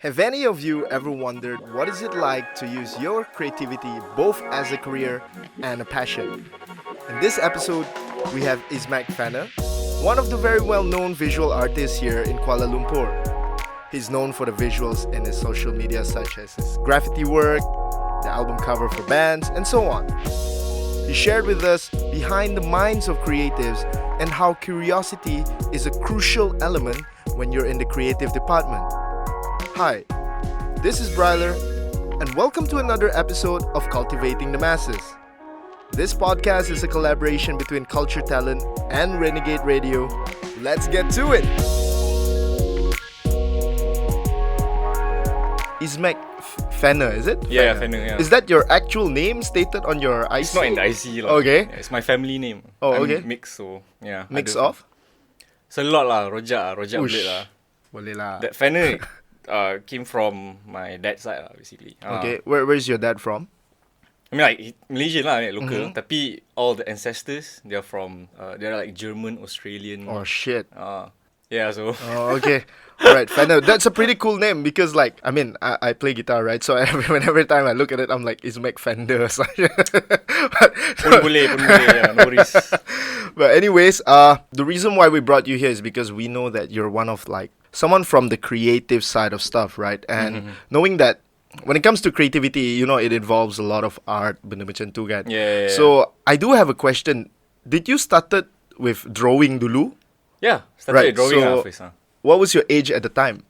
Have any of you ever wondered what is it like to use your creativity both as a career and a passion? In this episode, we have Izmeq Fenner, one of the very well-known visual artists here in Kuala Lumpur. He's known for the visuals in his social media such as his graffiti work, the album cover for bands, and so on. He shared with us behind the minds of creatives and how curiosity is a crucial element when you're in the creative department. Hi, this is Bryler, and welcome to another episode of Cultivating the Masses. This podcast is a collaboration between CultureTalent and Renegade Radio. Let's get to it! Izmeq Fenner, is it? Yeah, Fenner, yeah. Is that your actual name stated on your IC? It's not in the IC lah. Okay. Yeah, it's my family name. Oh, I'm okay. Mix, so yeah. Mix of? It's a lot lah. Rojak boleh lah. Boleh lah. That Fenner came from my dad's side lah, basically. Okay, where's your dad from? I mean like Malaysian lah, like, local. Tapi all the ancestors, they're from, they're like German, Australian. Oh shit. Yeah, so. Oh, okay. Alright, Fenner. That's a pretty cool name because, like, I mean, I play guitar, right? So every time I look at it, I'm like, Izmeq Fender. Pun boleh, yeah, no worries. But anyways, the reason why we brought you here is because we know that you're one of, like, someone from the creative side of stuff, right? And knowing that when it comes to creativity, you know, it involves a lot of art, benda macam tu kan. Yeah. So, I do have a question. Did you started with drawing dulu? Yeah, started drawing so first. What was your age at the time?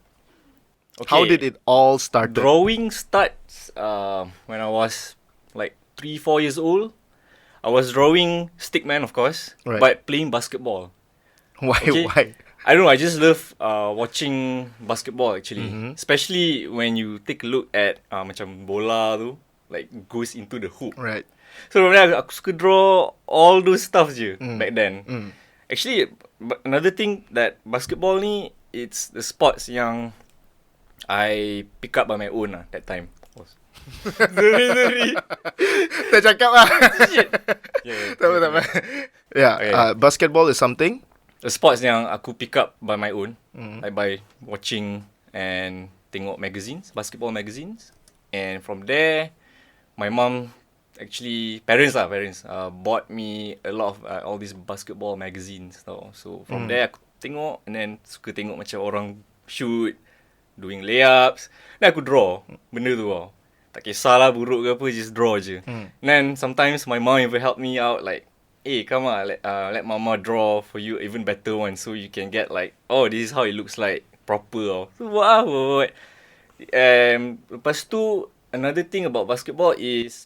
Okay. How did it all start? Drawing starts when I was like 3-4 years old. I was drawing stickman, of course, but playing basketball. Why? Okay? Why? I don't know. I just love watching basketball actually, especially when you take a look at macam bola tu, like goes into the hoop. Right. So from there, aku suka draw all those stuff je back then. Actually, another thing that basketball ni, it's the sports yang I pick up by my own lah that time. Sorry. Tak cakap lah. Shit. Tak apa. Yeah, Okay. Basketball is something. The sports yang aku pick up by my own, like by watching and tengok magazines, basketball magazines. And from there, my mom parents bought me a lot of all these basketball magazines tau. So from there aku tengok, and then suka tengok macam orang shoot, doing layups. Then aku draw benda tu tau. Tak kisahlah buruk ke apa, just draw je. And then sometimes my mom even help me out, like, hey, come on, let mama draw for you even better one, so you can get like, oh, this is how it looks like proper tau. So what? Lepas tu, another thing about basketball is,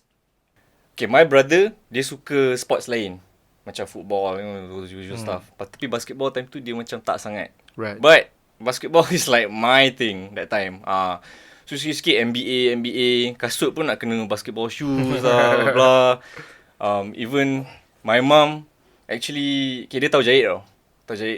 okay, my brother, dia suka sports lain. Macam football, you know, those usual stuff. Tapi basketball time tu, dia macam tak sangat. Right. But, basketball is like my thing that time. So, sikit-sikit NBA, kasut pun nak kena basketball shoes lah, blah. Even, my mum, actually, okay, dia tahu jahit tau.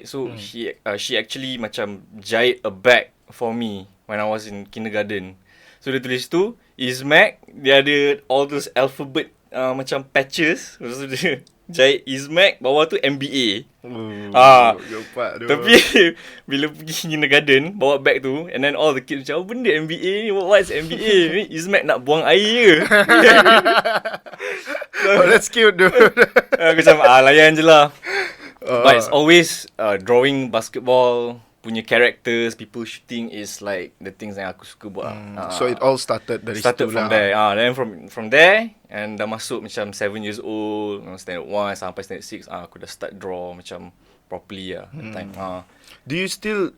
So, she actually macam jahit a bag for me when I was in kindergarten. So, dia tulis tu, Izmeq, dia ada all those alphabet macam patches. So dia jahit Izmeq, bawah tu MBA. Tapi bila pergi kindergarten, bawa bag tu, and then all the kids macam, oh, benda MBA ni, what's MBA? Izmeq nak buang air ke? Oh, that's cute, dude. Aku macam, layan je lah. But it's always drawing basketball punya characters, people shooting is like the things yang aku suka buat. So it all started dari situ from lah. there. Then from there, and dah masuk macam 7 years old, standard 1 sampai standard 6, aku dah start draw macam properly that time. Do you still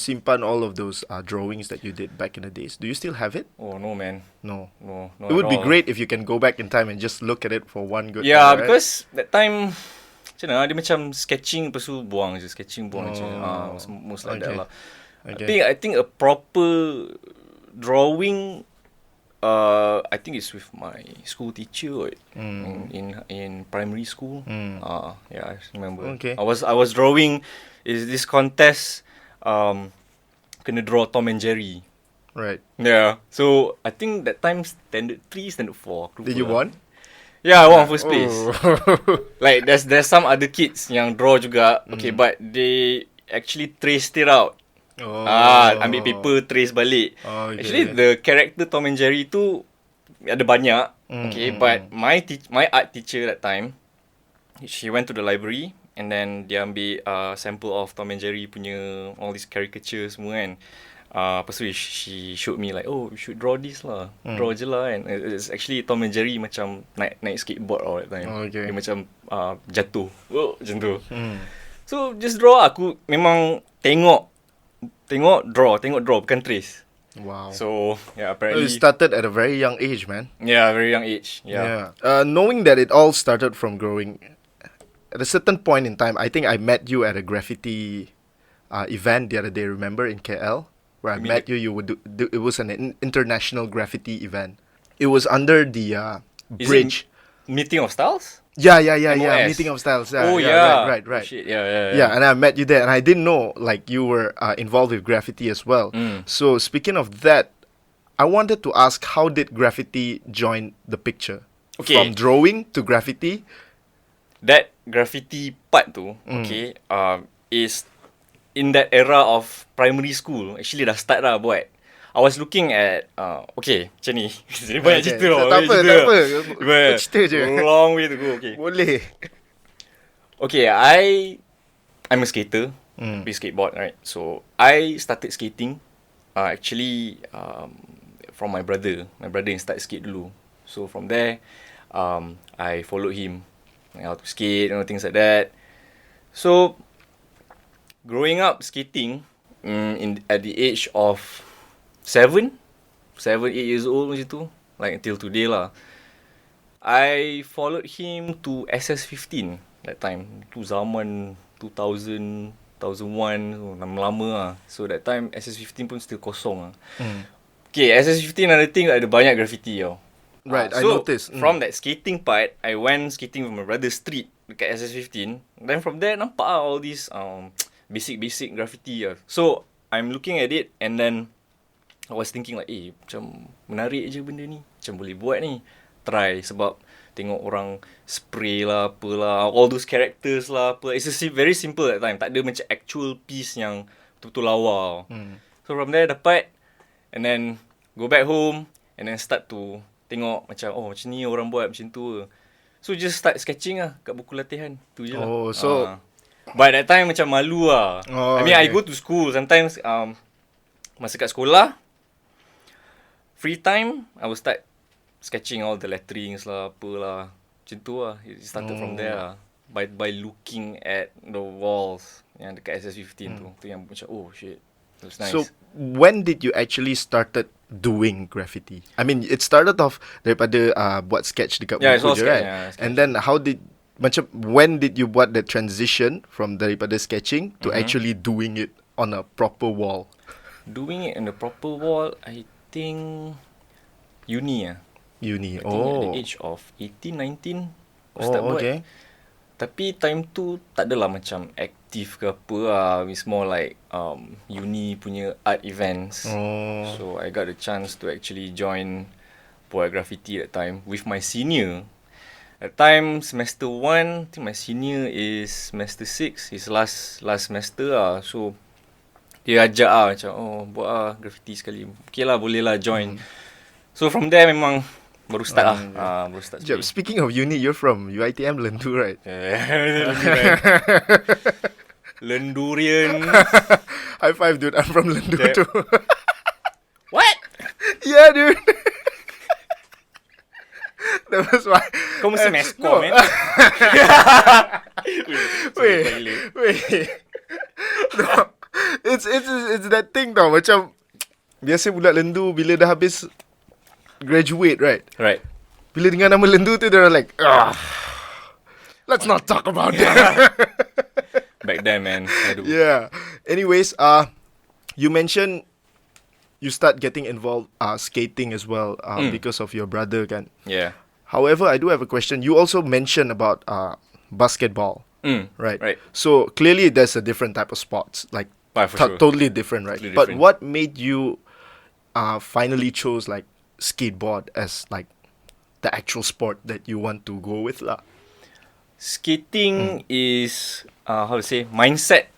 simpan all of those drawings that you did back in the days? Do you still have it? Oh no, man. No. It would be great if you can go back in time and just look at it for one good time, right? Because that time, macam mana, dia macam sketching, lepas tu buang je. Most like that lah. Okay. I think a proper drawing, I think it's with my school teacher in primary school. Yeah, I remember. Okay. I was drawing, is this contest, kena draw Tom and Jerry. Right. Yeah. So I think that time standard 3, standard 4. Did you won? Yeah, I won first place. Like there's some other kids yang draw juga. Okay, but they actually traced it out Ambil paper, trace balik. Oh, okay. Actually, the character Tom and Jerry tu ada banyak. But my art teacher that time, she went to the library and then dia ambil sample of Tom and Jerry punya all these caricature semua kan. Lepas tu she showed me like, oh, you should draw this lah. Draw je lah kan. It's actually Tom and Jerry macam naik skateboard all that time. Oh, okay. Dia macam jatuh. Macam tu. So just draw. Aku memang tengok draw, bukan trace. Wow. So yeah, apparently You started at a very young age, man. Yeah, very young age. Yeah. Knowing that it all started from growing, at a certain point in time, I think I met you at a graffiti event the other day. Remember in KL, where I met you. You would do. It was an international graffiti event. It was under the bridge. Meeting of Styles? Yeah. MOS. Meeting of Styles. Right. Right. Shit, Yeah, and I met you there, and I didn't know like you were involved with graffiti as well. So speaking of that, I wanted to ask, how did graffiti join the picture? Okay. From drawing to graffiti. That graffiti part tu, is in that era of primary school. Actually dah start lah buat. I was looking at macam ni. Banyak cerita tau. Tak apa. Cerita je. Long way to go. Okay. Boleh. Okay, I'm a skater. Play skateboard, right? So I started skating actually from my brother. My brother yang start skate dulu. So from there I followed him how to skate, things like that. So growing up skating at the age of 7, 8 years old macam tu, like until today lah, I followed him to SS15 that time. Tu zaman 2000, 2001, lama-lama lah. So that time SS15 pun still kosong lah. Okay, SS15 ada thing, ada banyak graffiti tau. Right, I so noticed. From that skating part, I went skating with my brother street dekat SS15. Then from there, nampak lah all these basic graffiti lah. So I'm looking at it and then I was thinking like, macam menarik je benda ni. Macam boleh buat ni. Try sebab tengok orang spray lah, apalah, all those characters lah, apa. It's very simple that time. Tak ada macam actual piece yang betul-betul lawa. So from there dapat and then go back home and then start to tengok macam, macam ni orang buat macam tu. So just start sketching lah kat buku latihan. Tu je lah. But that time macam malu lah. I mean, I go to school. Sometimes masa kat sekolah, free time, I will start sketching all the letterings lah, apalah. Macam tu lah. It started from there lah. By looking at the walls yang dekat SS15 tu. Tu yang macam, oh shit. It was nice. So, when did you actually started doing graffiti? I mean, it started off daripada buat sketch dekat buku je, right? Yeah, and then when did you buat the transition from daripada sketching to actually doing it on a proper wall? Doing it on a proper wall, I think uni lah. Uni. I think at the age of 18, 19 start buat. Okay. Tapi time tu tak adalah macam aktif ke apa lah. It's more like uni punya art events. So I got the chance to actually join buat graffiti that time with my senior. At time semester 1, I think my senior is semester 6, his last semester lah. So dia ajak lah macam, buat lah graffiti sekali. Okay lah, boleh lah join. So from there memang baru start lah. Baru start. Speaking of uni, you're from UiTM Lendu, right? Lendurian. High five, dude. I'm from Lendu too. What? Yeah, dude. That was why. Kau mesti meskom, man. Wait. No. It's that thing tau. Macam biasa budak Lendu bila dah habis graduate, right? Right. Bila dengar nama Lendu tu, they're like, let's not talk about that. Back then, man. Yeah. Anyways, you mentioned you start getting involved skating as well because of your brother, kan? Yeah. However, I do have a question. You also mentioned about basketball, right? Right. So clearly, there's a different type of sports, like sure. totally different, right? Totally But different. what made you finally chose like skateboard as like the actual sport that you want to go with, lah? Skating is how to say mindset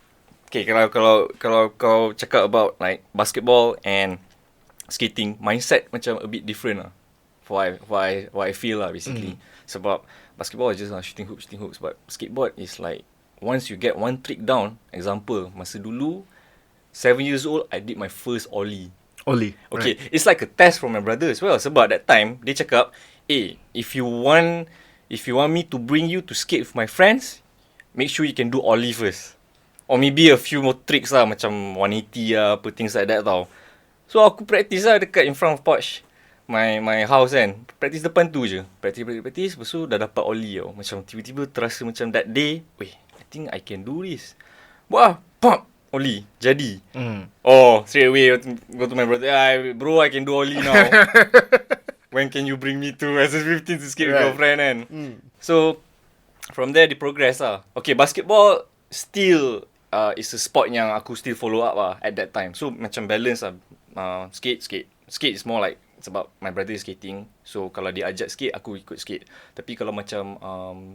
Okay, kalau kau cakap about like basketball and skating, mindset macam a bit different lah. What I feel lah basically. Sebab basketball is just shooting hoops. But skateboard is like once you get one trick down. Example, masa dulu 7 years old, I did my first ollie. Ollie. Okay, Right. it's like a test from my brother as well. Sebab that time dia cakap, if you want me to bring you to skate with my friends, make sure you can do ollie first. Or maybe a few more tricks lah, macam 180 lah, apa things like that tau. So aku practice lah dekat in front of porch my house kan. Practice depan tu je. Practice. Lepas tu dah dapat ollie tau. Macam tiba-tiba terasa macam that day, I think I can do this. Wah, pop, ollie. Jadi. Oh, straight away go to my brother. Bro, I can do ollie now. When can you bring me to SS15 to skate with your friend kan? So, from there, the progress lah. Okay, basketball still is a sport yang aku still follow up lah at that time. So, macam balance lah. Skate. Skate is more like sebab my brother is skating. So, kalau dia ajak skate, aku ikut skate. Tapi kalau macam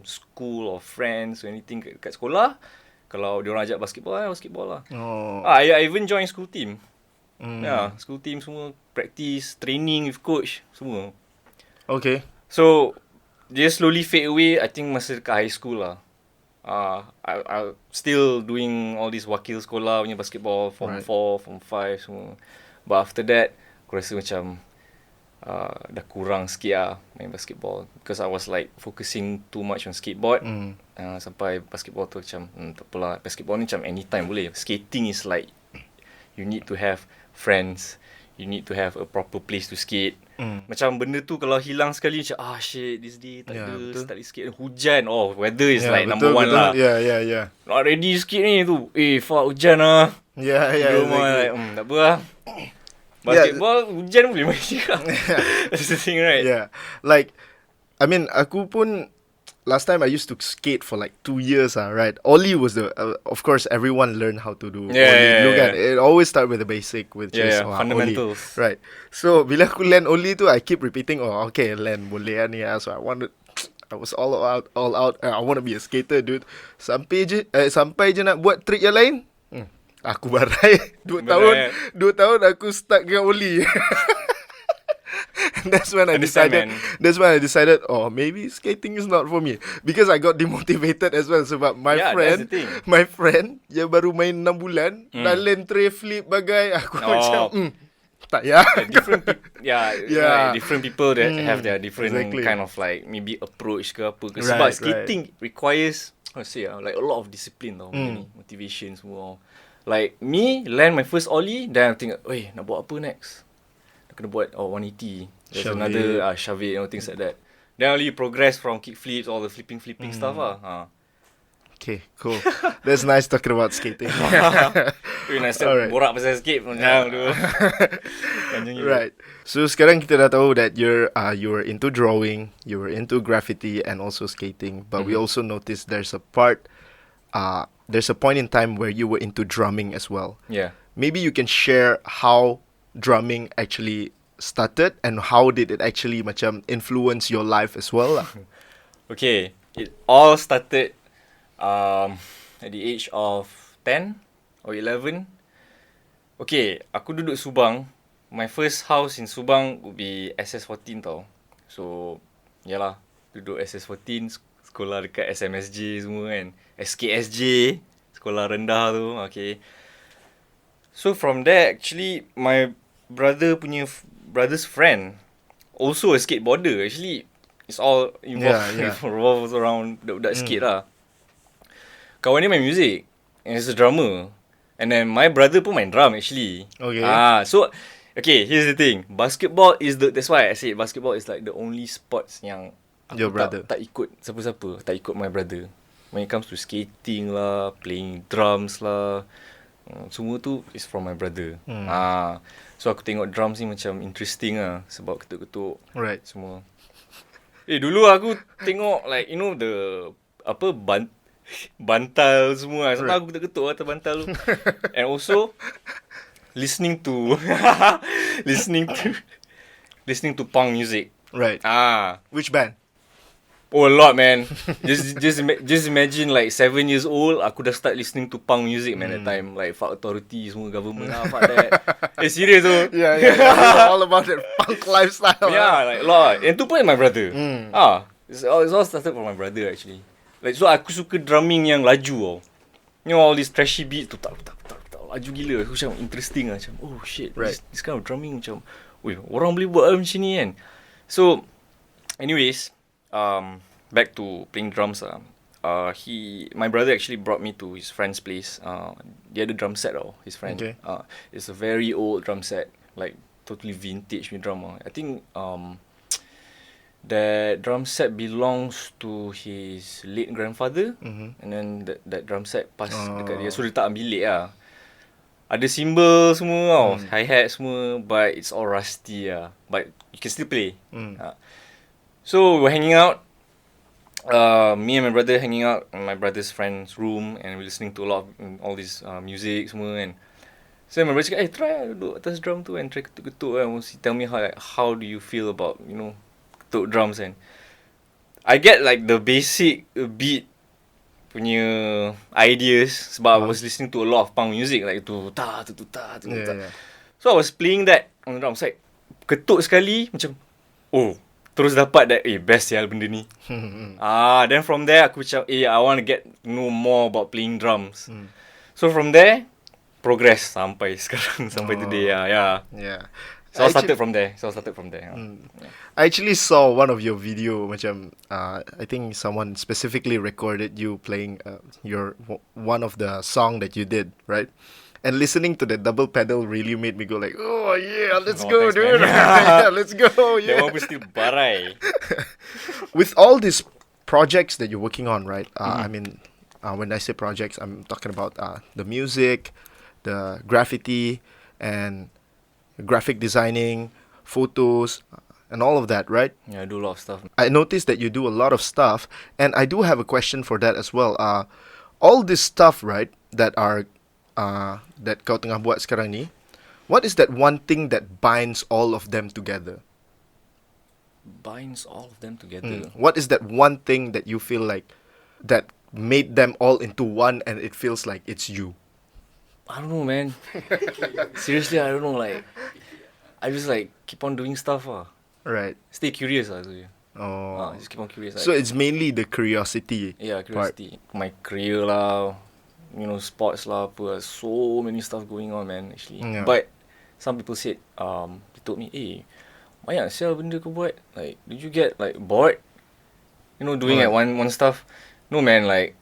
school or friends or anything kat sekolah, kalau diorang ajak basketball lah. Oh. I even join school team. School team semua, practice, training with coach, semua. Okay. So, dia slowly fade away, I think masa dekat high school lah. I still doing all this wakil sekolah punya basketball, form 4, form 5 semua. But after that, aku rasa macam dah kurang sikit lah main basketball. Because I was like focusing too much on skateboard. Sampai basketball tu macam, tak apalah. Basketball ni macam anytime boleh. Skating is like, you need to have friends. You need to have a proper place to skate. Macam benda tu kalau hilang sekali macam shit, this day tak ada, tak boleh skate. Hujan, weather is like number one lah. Yeah. Not ready skate ni tu. Fuck, hujan lah. Yeah, Exactly. Like, tak apa lah. Basketball, hujan boleh main juga. That's the thing, right? Yeah. Like, I mean, aku pun last time I used to skate for like 2 years, right? Ollie was of course, everyone learned how to do Ollie. Look at it always start with the basic, with just fundamentals. Ollie. Right. So, bila aku land Ollie tu, I keep repeating, okay, land boleh ni. So, I was all out. I want to be a skater, dude. Sampai je nak buat trick yang lain. Aku barai 2 tahun aku start dengan Ollie. That's when I decided, maybe skating is not for me. Because I got demotivated as well. Sebab my friend, dia baru main 6 bulan, dah land tray flip bagai. Aku macam, tak ya. Different people that have their different kind of like, maybe approach ke apa ke. Sebab skating requires, like a lot of discipline tau. Motivation semua. Like me, land my first ollie, then I think, nak buat apa next? Kena buat 180. There's another shove it, things like that. Then only you progress from kick flips, all the flipping stuff lah. Okay, cool. That's nice talking about skating. Borak pasal skate pun dulu. Right. So sekarang kita dah tahu that you were into drawing, you were into graffiti and also skating. But we also noticed there's a point in time where you were into drumming as well. Yeah. Maybe you can share how drumming actually started and how did it actually macam influence your life as well lah. Okay, it all started at the age of 10 or 11. Okay, aku duduk Subang. My first house in Subang would be SS14 tau. So, yalah, duduk SS14, sekolah dekat SMSJ semua kan. SKSJ, sekolah rendah tu, okay. So, from there, actually, my brother's friend, also a skateboarder. Actually, it's all revolves around budak-budak skate lah. Kawan dia main music, and he's a drummer. And then my brother pun main drum actually. Okay. So, okay, here's the thing. Basketball is that's why I say basketball is like the only sports yang your brother tak ikut siapa-siapa, tak ikut my brother. When it comes to skating lah, playing drums lah, semua tu is from my brother. So aku tengok drums ni macam interesting lah, sebab ketuk-ketuk semua. Dulu aku tengok like the bantal semua. Sebab aku ketuk-ketuk atas bantal tu. And also listening to listening to punk music. Right. Which band? Oh, a lot, man. Just imagine like 7 years old, aku dah start listening to punk music, man, that time. Like, fuck authority, semua government, fuck that. Serious tu. Yeah. All about that punk lifestyle. Yeah, like a lot. And tu pun my brother. It's all started from my brother, actually. Like, so aku suka drumming yang laju tau. You know, all these trashy beats tu tak laju gila. Aku macam interesting lah. Macam, oh shit, Right. this kind of drumming macam, orang boleh buat macam ni kan. So, anyways, back to playing drums lah. My brother actually brought me to his friend's place. Dia ada drum set tau, his friend. Okay. It's a very old drum set, like totally vintage punya drum. I think that drum set belongs to his late grandfather, and then that drum set pass dekat dia, so dia tak ambil late lah. Ada cymbal semua tau, hi-hat semua, but it's all rusty lah. But you can still play. So we're hanging out. Me and my brother hanging out in my brother's friend's room, and we're listening to a lot of all this music semua kan. So my brother cakap, try duduk atas drum tu and try ketuk-ketuk kan. He tell me how do you feel about, ketuk drums kan. I get like the basic beat punya ideas sebab I was listening to a lot of punk music like tu ta. Yeah. So I was playing that on the drum set. Ketuk sekali macam terus dapat that best sial benda ni. Then from there aku macam I want to get know more about playing drums. So from there progress sampai sekarang sampai today. Yeah. So I started from there. I actually saw one of your video macam I think someone specifically recorded you playing one of the song that you did, right? And listening to the double pedal really made me go like, oh yeah, let's go, thanks, dude. man. Yeah, let's go. Yeah. That one was still barai. With all these projects that you're working on, right? I mean, when I say projects, I'm talking about the music, the graffiti, and graphic designing, photos, and all of that, right? Yeah, I do a lot of stuff. I noticed that you do a lot of stuff, and I do have a question for that as well. All this stuff, right, that kau tengah buat sekarang ni, what is that one thing that binds all of them together? Binds all of them together. What is that one thing that you feel like that made them all into one, and it feels like it's you? I don't know, man. Seriously, I don't know. Like, I just like keep on doing stuff. Right. Stay curious. Just keep on curious. So it's mainly the curiosity. Yeah, curiosity. My career lah, sports lah. So many stuff going on, man. Actually, but some people said, they told me, banyak sial benda kau buat. Like, did you get like bored? Doing at one stuff. No, man. Like,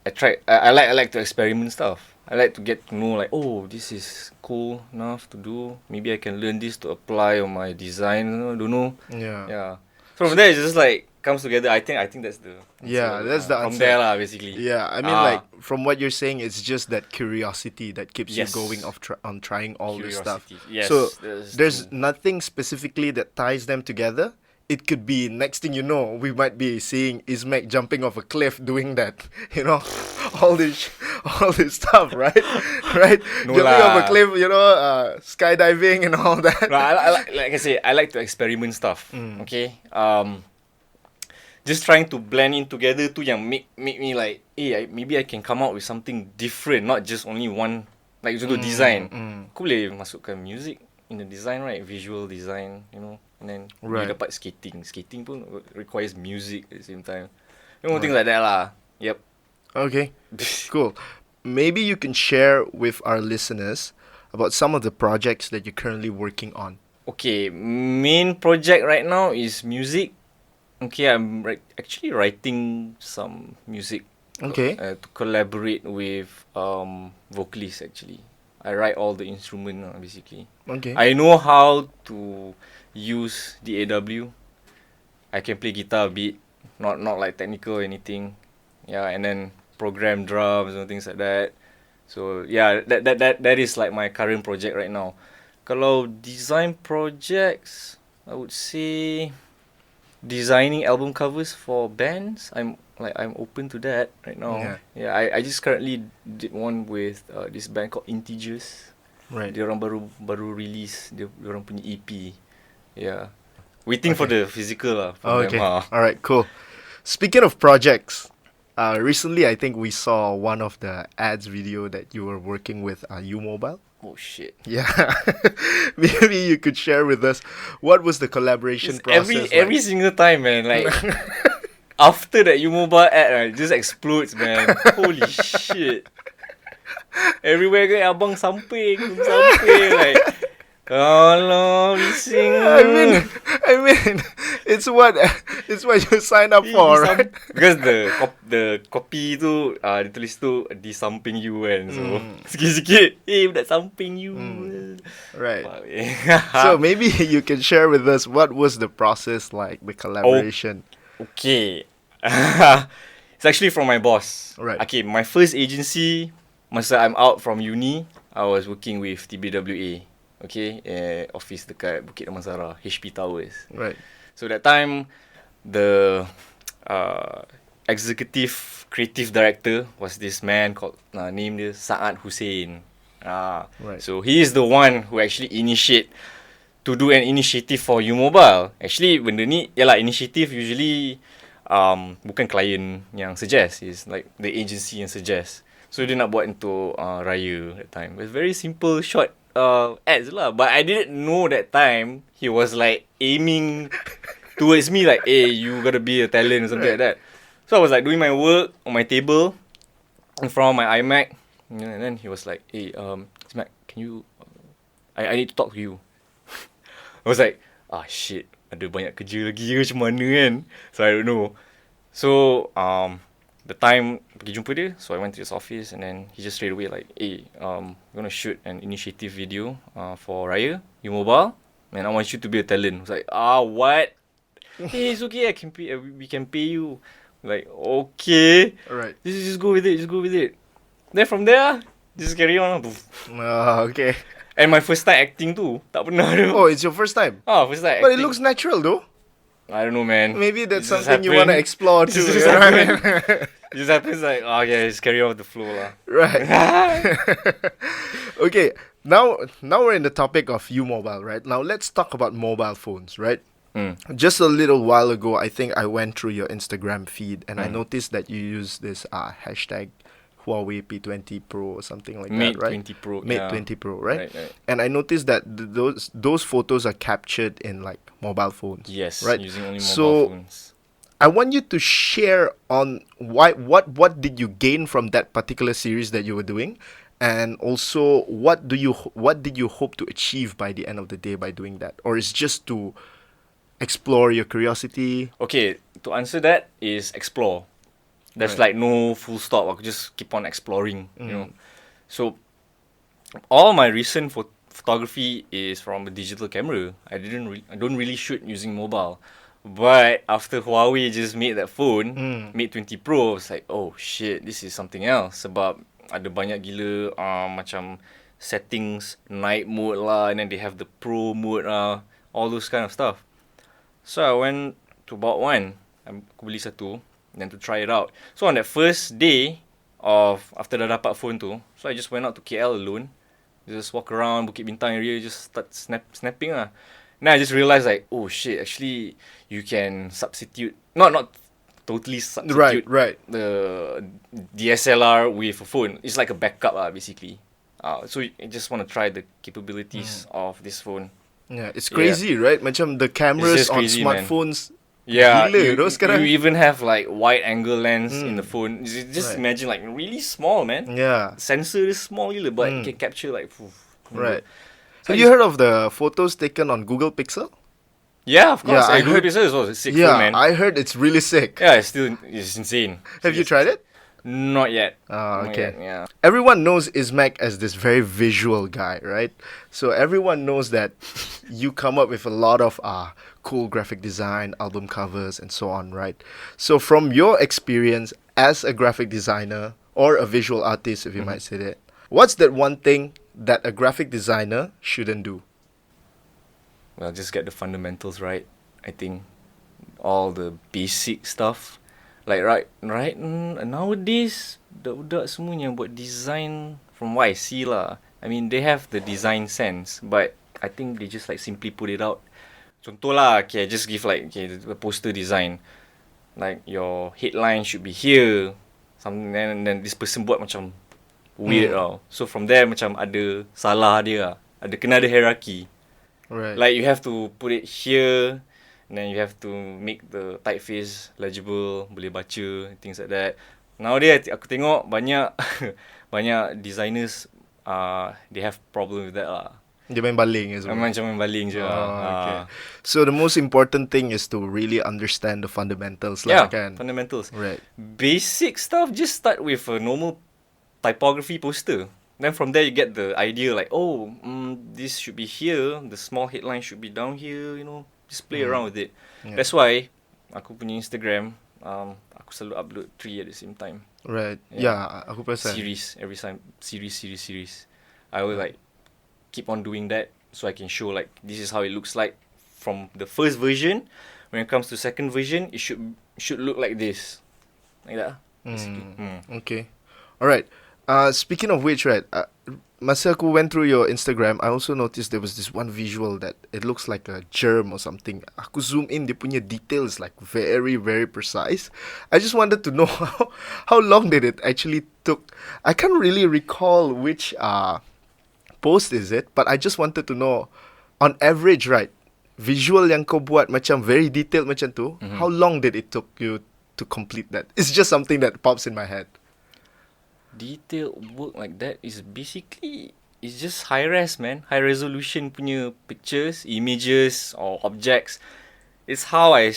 I like to experiment stuff. I like to get to know like, this is cool enough to do. Maybe I can learn this to apply on my design. Don't know. Yeah. So from there, it just like comes together. I think that's the answer. Yeah, that's the answer. From there lah, basically. Yeah, I mean like from what you're saying, it's just that curiosity that keeps you Yes. going on trying all this stuff. Yes. So that's there's true. nothing specifically that ties them together. It could be next thing you know, we might be seeing Izmeq jumping off a cliff doing that. All this stuff, right? Right? No Jumping lah. off a cliff, skydiving and all that. No, like I say, I like to experiment stuff. Okay. Just trying to blend in together tu yang make me like, maybe I can come out with something different, not just only one. Like contoh design. Aku boleh masukkan music in the design, right? Visual design, and then Right. dapat skating. Skating pun requires music at the same time. Things like that lah. Yep. Okay, cool. Maybe you can share with our listeners about some of the projects that you're currently working on. Okay, main project right now is music. Okay, I'm actually writing some music. Okay. To collaborate with vocalists actually. I write all the instrument basically. Okay. I know how to use the AW. I can play guitar a bit, not like technical or anything. Yeah, and then program drums and things like that. So yeah, that is like my current project right now. Kalau design projects, I would say designing album covers for bands. I'm open to that right now. Yeah, I just currently did one with this band called Integers. Right. Dia orang baru release dia orang punya EP. Yeah. Waiting for the physical lah from Okay. them. All right, cool. Speaking of projects, recently I think we saw one of the ads video that you were working with U-Mobile. Oh shit. Yeah, maybe you could share with us what was the collaboration It's process every single time, man. Like after that U-Mobile ad, right, it just explodes, man. Holy shit. Everywhere go abang samping, like alah, bising. I mean, it's what you sign up for, right? Because the copy tu ditulis tu di samping you kan. So sikit-sikit budak samping you. Right. Fuck, eh. So maybe you can share with us what was the process like, the collaboration. Okay. It's actually from my boss. Right. Okay, my first agency, masa I'm out from uni, I was working with TBWA. Okay, office dekat Bukit Damansara, HP Towers. Right. So that time, the executive creative director was this man called, named dia Saad Hussein. Right. So he is the one who actually initiate to do an initiative for U-Mobile. Actually, benda ni, yalah, initiative usually bukan client yang suggest, is like the agency yang suggest. So dia nak buat untuk Raya that time. It's very simple, short ads lah. But I didn't know that time he was like aiming towards me like, hey, you gotta be a talent or something like that. So I was like doing my work on my table in front of my iMac, and then he was like, hey, Izmeq, can you I need to talk to you. I was like, shit, ada banyak kerja lagi ke macam mana kan? So I don't know. So the time pergi jumpa dia, so I went to his office, and then he just straight away like, hey, we're gonna shoot an initiative video for Raya, U-Mobile, and I want you to be a talent. I was like, what? Hey, it's okay, we can pay you. Like, okay. Alright. Just go with it. Then from there, just carry on. Okay. And my first time acting too, tak pernah tu. Oh, it's your first time? First time acting. But it looks natural though. I don't know, man. Maybe that's It just something you want to happened. explore It too. just you know what I happened. mean? It just happens like, just carry on with the flow lah. Right. Okay, now we're in the topic of U-Mobile, right? Now let's talk about mobile phones, right? Just a little while ago, I think I went through your Instagram feed and I noticed that you use this hashtag Huawei P20 Pro or something like Mate that, right? 20 Pro. Mate yeah. 20 Pro, right? Right. And I noticed that those photos are captured in like mobile phones. Yes, right? using only mobile So, phones. I want you to share on what did you gain from that particular series that you were doing, and also what did you hope to achieve by the end of the day by doing that, or is just to explore your curiosity? Okay, to answer that is explore. There's Right. like no full stop. I could just keep on exploring, you know. So all my recent photography is from a digital camera. I don't really shoot using mobile. But after Huawei just made that phone, Mate 20 Pro, it's like, oh shit, this is something else. Sebab ada banyak gila macam settings, night mode lah, and then they have the pro mode lah, all those kind of stuff. So I went to bought one. Aku beli satu, then to try it out. So on that first day of after dah dapat phone tu, so I just went out to KL alone. Just walk around Bukit Bintang area, just start snapping lah. Then I just realised like, oh shit, actually you can substitute, not totally substitute Right. the DSLR with a phone. It's like a backup lah, basically. So I just want to try the capabilities of this phone. Yeah, it's crazy, right? Macam the cameras just on crazy, man. smartphones. Yeah, gila, you even have like wide angle lens in the phone. Just Right. imagine like really small, man. Yeah. Sensor is small gila, but it can capture like. Right. So Have you heard of the photos taken on Google Pixel? Yeah, of course. Yeah, I Google heard- Pixel is also a sick Yeah, phone, man. I heard it's really sick. Yeah, it's insane. Have you tried it? Not yet. Ah, Not okay. yet, yeah. Everyone knows Izmeq as this very visual guy, right? So everyone knows that you come up with a lot of cool graphic design, album covers, and so on, right? So from your experience as a graphic designer or a visual artist, if you might say that, what's that one thing that a graphic designer shouldn't do? Well, just get the fundamentals right. I think all the basic stuff, like nowadays budak semua yang buat design, from what I see lah, I mean they have the design sense, but I think they just like simply put it out. Contoh lah, okay, I just give like the poster design. like your headline should be here, something, and then this person buat macam weird tau. So from there macam ada salah dia lah. Kena ada hierarchy. Right. Like you have to put it here, and then you have to make the typeface legible, boleh baca, things like that. Nowadays aku tengok banyak banyak designers they have problem with that lah. Dia main baling as well. Macam main baling je. Okay. So the most important thing is to really understand the fundamentals lah kan. Fundamentals. Right. Basic stuff, just start with a normal typography poster. Then from there you get the idea like, this should be here, the small headline should be down here, just play around with it. Yeah. That's why aku punya Instagram, aku selalu upload 3 at the same time. Right. Yeah, aku perasan. Series, every time, series. I will like keep on doing that so I can show like this is how it looks like from the first version. When it comes to second version, it should look like this, like that. Okay. Alright. Speaking of which, right, masa aku went through your Instagram, I also noticed there was this one visual that it looks like a germ or something. Aku zoom in, dia punya details like very, very precise. I just wanted to know how long did it actually took. I can't really recall which post is it, but I just wanted to know, on average, right, visual yang kau buat macam very detailed macam tu, how long did it took you to complete that? It's just something that pops in my head. Detailed work like that is basically, it's just high-res, man. High resolution punya pictures, images or objects. It's how I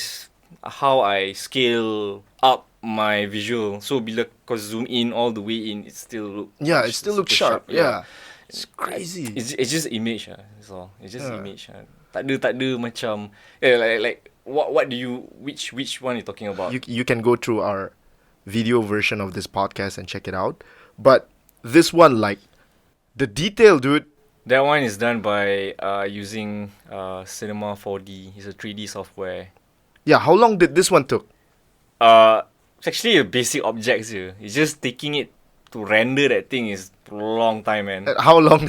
scale up my visual. So bila kau zoom in all the way in, it still looks sharp. Yeah. It's crazy. It's just image that's all. It's just image Tak ada macam like what do you which one you talking about? You can go through our video version of this podcast and check it out. But this one, like the detail, dude. That one is done by using Cinema 4D. It's a 3D software. Yeah, how long did this one took? It's actually a basic object here. It's just taking it to render that thing is a long time, man. How long?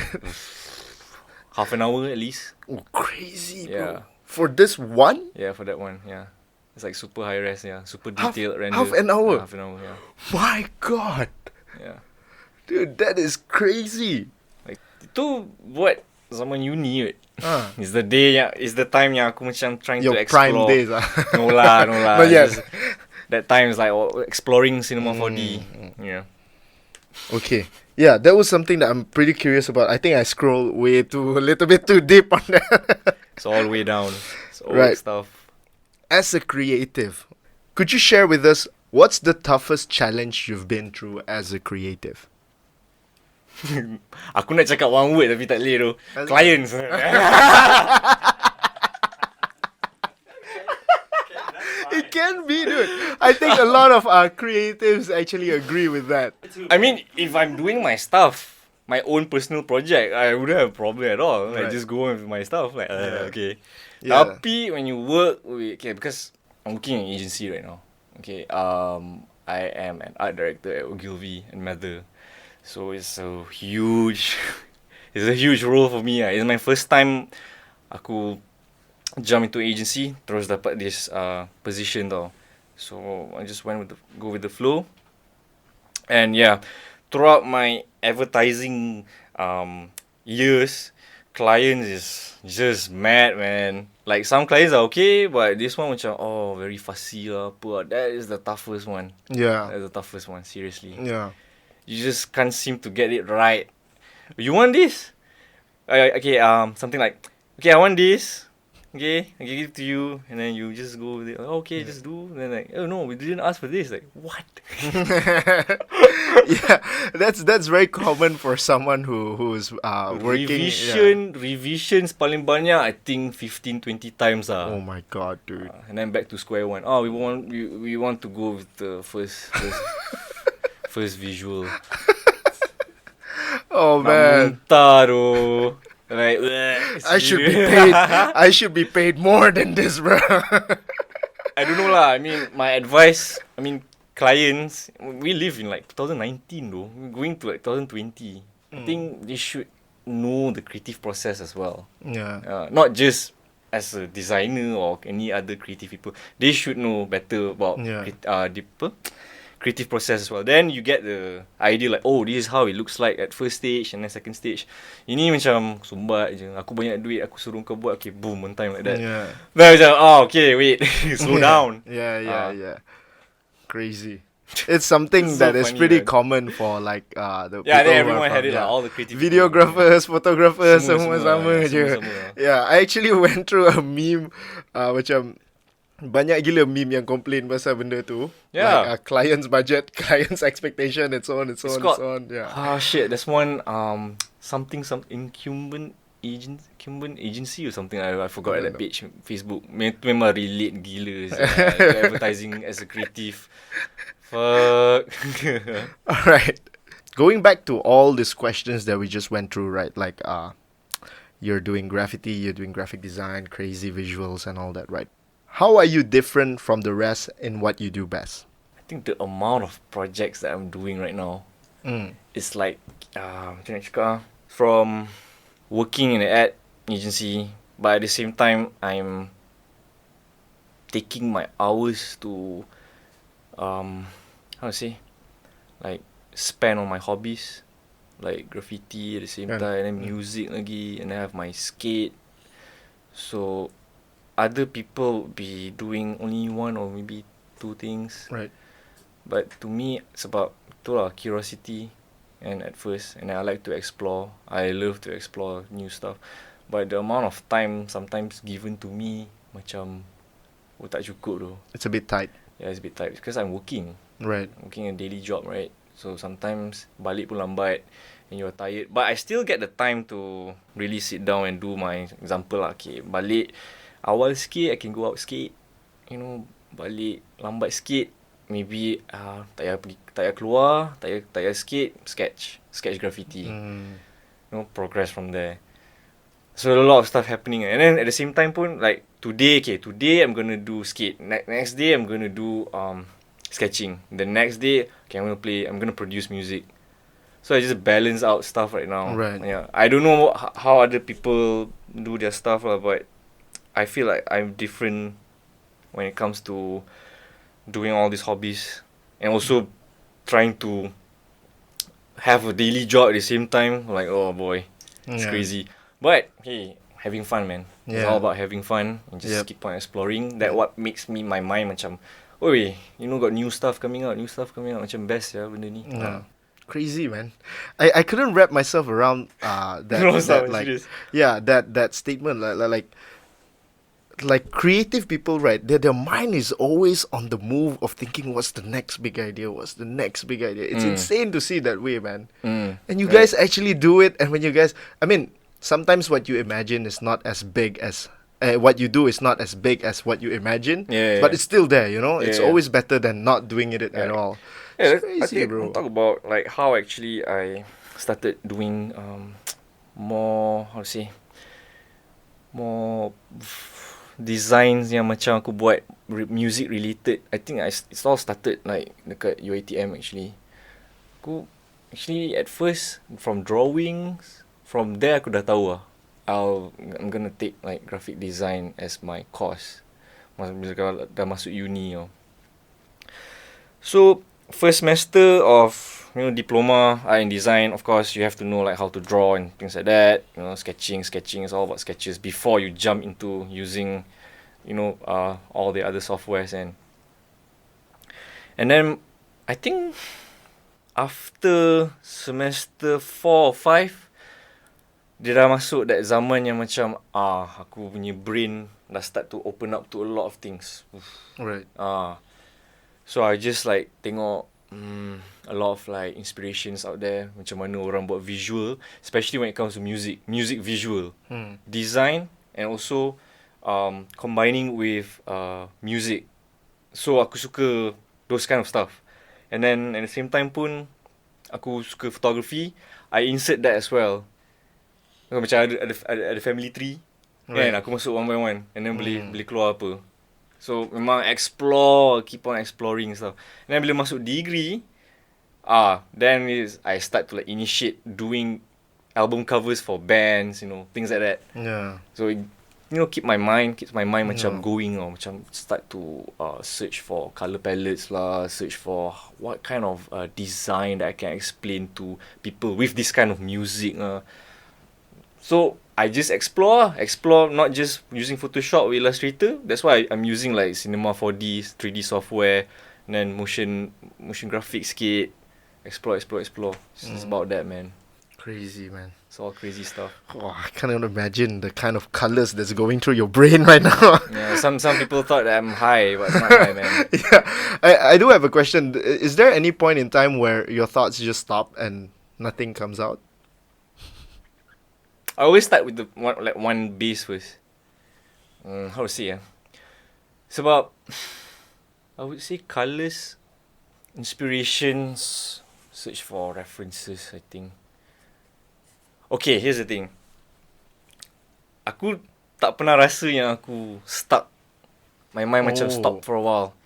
Half an hour at least. Oh, crazy, Yeah. bro. For this one? Yeah, for that one, yeah. It's like super high res, super detailed render. Half an hour? Half an hour, yeah. My God. Yeah. Dude, that is crazy. Like, itu buat zaman uni, It's the time yang aku macam trying Your to explore. prime days, No lah. But yes. That time is like exploring Cinema 4D. Yeah. Okay. Yeah, that was something that I'm pretty curious about. I think I scrolled a little bit too deep on that. It's all the way down. It's all Right. stuff. As a creative, could you share with us what's the toughest challenge you've been through as a creative? Aku nak cakap one word tapi tak boleh tu. Clients. It can be, dude. I think a lot of our creatives actually agree with that. I mean, if I'm doing my stuff, my own personal project, I wouldn't have a problem at all. Like, Right. just go on with my stuff. Like, okay. Yeah. Tapi when you work with, because I'm working in an agency right now. Okay. I am an art director at Ogilvy and Mather. So it's a huge role for me. It's my first time aku jump into agency, terus dapat this position tau. So I just go with the flow. And yeah, throughout my advertising years, clients is just mad, man. Like some clients are okay, but this one macam very fussy lah. That is the toughest one. Yeah. That's the toughest one, seriously. Yeah. You just can't seem to get it right. You want this? Okay, something like, okay, I want this. Okay, I give it to you, and then you just go with it. Okay, just do. And then like, oh no, we didn't ask for this. Like, what? Yeah, that's very common for someone who's working. Revisions paling banyak, I think 15-20 times Oh my God, dude. and then back to square one. We want to go with the first visual. Oh man. Muntah tu. Like, I should be paid more than this, bro. I don't know lah. I mean, my advice. Clients. We live in like 2019 though. We're going to like 2020. I think they should know the creative process as well. Yeah. Not just as a designer or any other creative people, they should know better about creative process as well. Then you get the idea like, oh, this is how it looks like at first stage and then second stage. Ini macam sumbat je. Aku banyak duit, aku suruh kau buat, okay, boom, one time like that. Yeah. Then macam, oh, okay, wait, slow down. Yeah. Crazy. It's something It's that so is funny, pretty man. common for like the Yeah, people then who everyone are had from, it lah, all the creative videographers, photographers, semua Semua, sama je. semua. Yeah, I actually went through a meme macam banyak gila meme yang complain pasal benda tu. Yeah. Like client's budget, client's expectation, and so on and so It's on called, and so on. Yeah. ah shit, there's one some incumbent agency or something. I forgot that page Facebook. Memang relate gila to advertising as a creative. Fuck. Alright. Going back to all these questions that we just went through, right? Like you're doing graffiti, you're doing graphic design, crazy visuals and all that, right? How are you different from the rest in what you do best? I think the amount of projects that I'm doing right now, it's like macam nak cakap, from working in an ad agency, but at the same time I'm taking my hours to how to say, like spend on my hobbies, like graffiti at the same time, and then music lagi, and then I have my skate. So other people be doing only one or maybe two things, Right. but to me it's about itulah curiosity, and at first, and I like to explore. I love to explore new stuff, but the amount of time sometimes given to me macam tak cukup tu. It's a bit tight. Yeah, it's a bit tight because I'm working. Right. Working a daily job, right? So sometimes balik pun lambat and you're tired. But I still get the time to really sit down and do my example lah. Okay, balik awal sikit, I can go out skate. You know, balik lambat sikit, maybe tak payah keluar, tak payah skate, sketch graffiti. You know, progress from there. So a lot of stuff happening, and then at the same time pun, like today I'm gonna do skate. Next day I'm gonna do sketching. The next day, okay, I'm gonna produce music. So I just balance out stuff right now. Right. Yeah, I don't know how other people do their stuff lah, but I feel like I'm different when it comes to doing all these hobbies, and also trying to have a daily job at the same time. Like, oh boy, it's crazy. But hey, having fun, man. It's all about having fun and just keep on exploring. That what makes me my mind macam, oi, you know, got new stuff coming out. Macam best ya benda ni. Crazy, man. I couldn't wrap myself around that statement. Like creative people, right? Their mind is always on the move of thinking, what's the next big idea? It's insane to see that way, man. And you guys actually do it. And when you guys, I mean, sometimes what you imagine is not as big as what you do is not as big as what you imagine, but it's still there, you know. It's always better than not doing it at all. Yeah, It's crazy, I think bro. Talk about like how actually I started doing more, how to say, more designs yang macam aku buat music related. I think it's all started like dekat UiTM actually. Aku actually at first from drawings, from there aku dah tahu lah, I'm gonna take like graphic design as my course bila dah masuk uni tau. So first semester of, you know, diploma in design, of course you have to know like how to draw and things like that. You know, sketching is all about sketches before you jump into using, you know, all the other softwares. And then I think after semester 4 or 5, dia dah masuk that zaman yang macam aku punya brain dah start to open up to a lot of things. Right. So I just like tengok a lot of like inspirations out there, macam mana orang buat visual, especially when it comes to music visual, design, and also combining with music. So aku suka those kind of stuff. And then at the same time pun aku suka photography. I insert that as well. Macam ada family tree, kan, aku masuk one by one, and then boleh keluar apa. So memang keep on exploring stuff. And then bila masuk degree, then I start to like initiate doing album covers for bands, you know, things like that. Yeah. So keeps my mind macam going, or macam start to search for color palettes lah, search for what kind of design that I can explain to people with this kind of music. So I just explore not just using Photoshop or Illustrator. That's why I'm using like Cinema 4D, 3D software, and then motion graphics sikit. Explore. It's about that, man. Crazy, man. It's all crazy stuff. Oh, I can't even imagine the kind of colors that's going through your brain right now. Yeah, some people thought that I'm high, but I'm not high, man. Yeah, I do have a question. Is there any point in time where your thoughts just stop and nothing comes out? I always start with one base first. How to say? It's about, I would say, colors, inspirations, search for references, I think. Okay, here's the thing. Aku tak pernah rasa yang aku stuck. My mind macam stop for a while.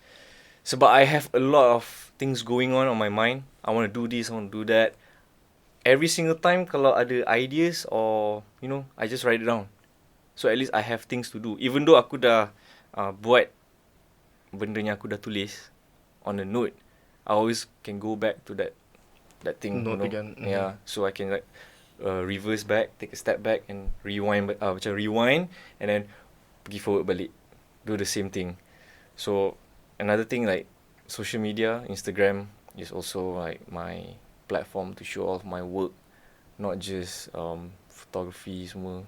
Sebab I have a lot of things going on my mind. I want to do this, I want to do that. Every single time kalau ada ideas or, I just write it down. So at least I have things to do. Even though aku dah buat benda yang aku dah tulis on a note, I always can go back to that thing. Note again. Mm-hmm. Yeah, so I can reverse back, take a step back and rewind and then pergi forward balik. Do the same thing. So another thing, like social media, Instagram is also like my platform to show off my work, not just photography semua.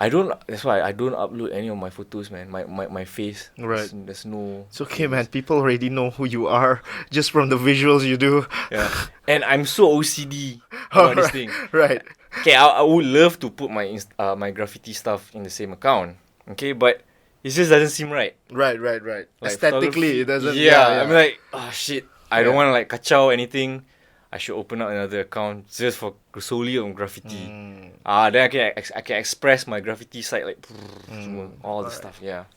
That's why I don't upload any of my photos, man. My face. Right. There's no. It's okay, man. People already know who you are just from the visuals you do. Yeah. And I'm so OCD about this thing. Right. Okay, I would love to put my my graffiti stuff in the same account. Okay, but it just doesn't seem right. Right. Like Aesthetically, it doesn't. Yeah. I'm like, shit. I don't want to like kacau anything. I should open up another account just for solely on graffiti. Then I can express my graffiti side like all the stuff. Yeah.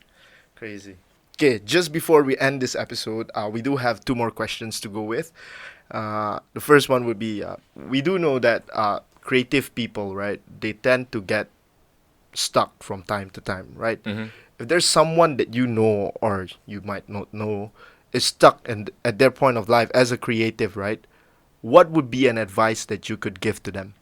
Crazy. Okay, just before we end this episode, we do have 2 more questions to go with. The first one would be, we do know that creative people, right, they tend to get stuck from time to time, right? Mm-hmm. If there's someone that you know or you might not know is stuck at their point of life as a creative, right? What would be an advice that you could give to them?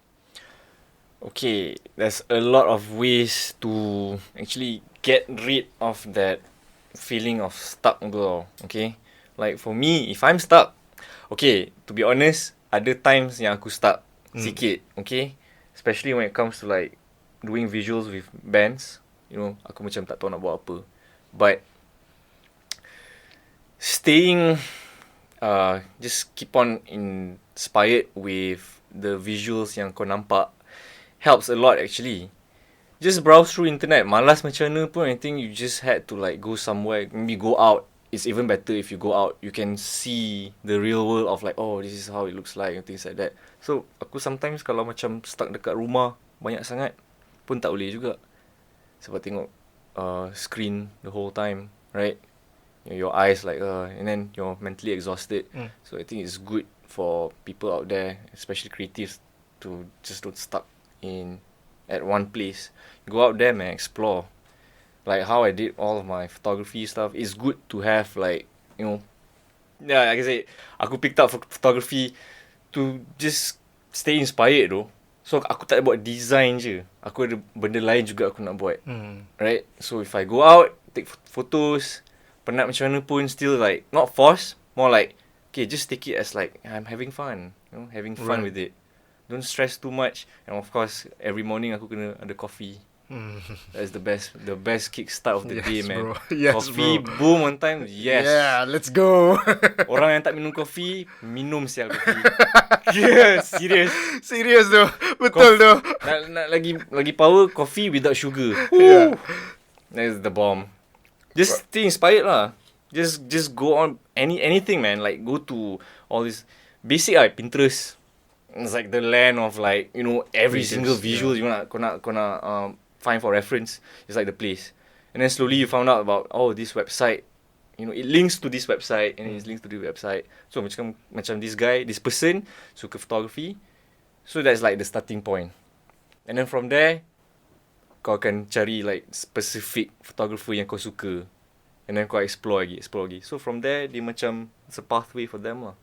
Okay, there's a lot of ways to actually get rid of that feeling of stuck though, okay? Like for me, if I'm stuck, okay, to be honest, ada times yang aku stuck sikit, okay? Especially when it comes to like doing visuals with bands, aku macam tak tahu nak buat apa. But staying, just keep on inspired with the visuals yang kau nampak helps a lot actually. Just browse through internet. Malas macam mana pun, I think you just had to like go somewhere, maybe go out. It's even better if you go out. You can see the real world of like, this is how it looks like and things like that. So, aku sometimes kalau macam stuck dekat rumah banyak sangat pun tak boleh juga. Sebab tengok screen the whole time, right? Your eyes like and then you're mentally exhausted. So I think it's good for people out there, especially creatives, to just don't stuck at one place. Go out there, man, explore. Like how I did all of my photography stuff. It's good to have like, yeah, like I said, aku picked up photography to just stay inspired though. So aku tak buat design je. Aku ada benda lain juga aku nak buat. Right? So if I go out, take photos, penat macam mana pun, still like not forced, more like, okay, just take it as like I'm having fun, having fun with it. Don't stress too much. And of course, every morning aku kena ada coffee. That's the best kickstart of the day, man. Bro. Yes, coffee, bro. boom, on time. Yes. Yeah, let's go. Orang yang tak minum kopi, minum sial kopi. Yeah, serious. Serious though. Betul though. Nak lagi power, coffee without sugar. Yeah. That's the bomb. Just stay inspired lah. Just go on anything, man. Like go to all this basic Pinterest. It's like the land of like, every single visual you nak find for reference. It's like the place. And then slowly you found out about this website. It links to this website and it links to this website. So macam this person suka photography. So that's like the starting point. And then from there, kau akan cari like specific photographer yang kau suka, and then kau explore lagi. So from there, dia macam it's a pathway for them lah,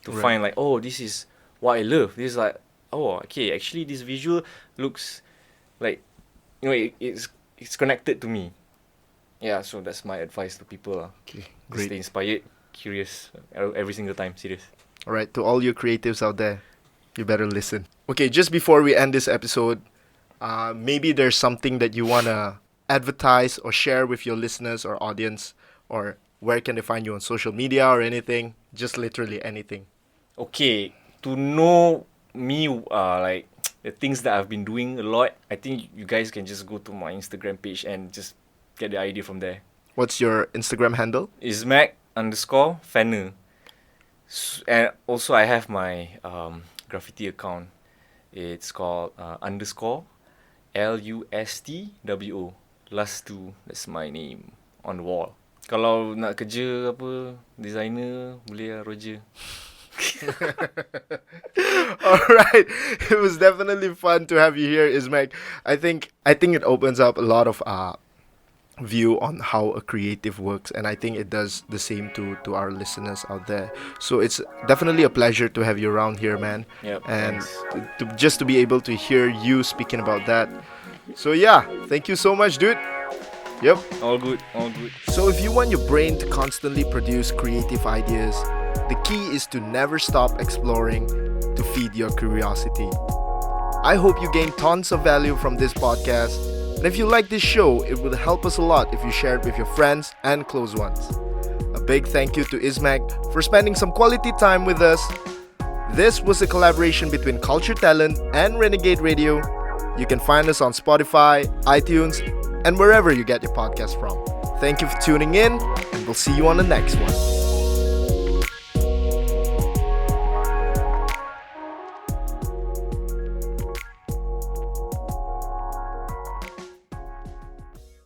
to find like, oh, this is what I love. This is like, oh, okay, actually this visual looks like, you know, it's connected to me. Yeah, so that's my advice to people lah. Okay, great. Stay inspired, curious every single time. Serious. Alright, to all you creatives out there, you better listen. Okay, just before we end this episode, maybe there's something that you want to advertise or share with your listeners or audience, or where can they find you on social media or anything, just literally anything. Okay, to know me, like the things that I've been doing a lot, I think you guys can just go to my Instagram page and just get the idea from there. What's your Instagram handle? Izmeq_Fenner. And also I have my graffiti account. It's called _LUSTWO. Last two, that's my name on the wall. Kalau nak kerja apa, designer, boleh lah Roger. Alright, it was definitely fun to have you here, Izmeq. I think it opens up a lot of view on how a creative works, and I think it does the same to our listeners out there. So it's definitely a pleasure to have you around here, man. Yep, and thanks. just to be able to hear you speaking about that. So yeah, thank you so much, dude. Yep. All good. So if you want your brain to constantly produce creative ideas, the key is to never stop exploring to feed your curiosity. I hope you gain tons of value from this podcast. And if you like this show, it would help us a lot if you share it with your friends and close ones. A big thank you to Izmeq for spending some quality time with us. This was a collaboration between CultureTalent and Renegade Radio. You can find us on Spotify, iTunes, and wherever you get your podcast from. Thank you for tuning in, and we'll see you on the next one.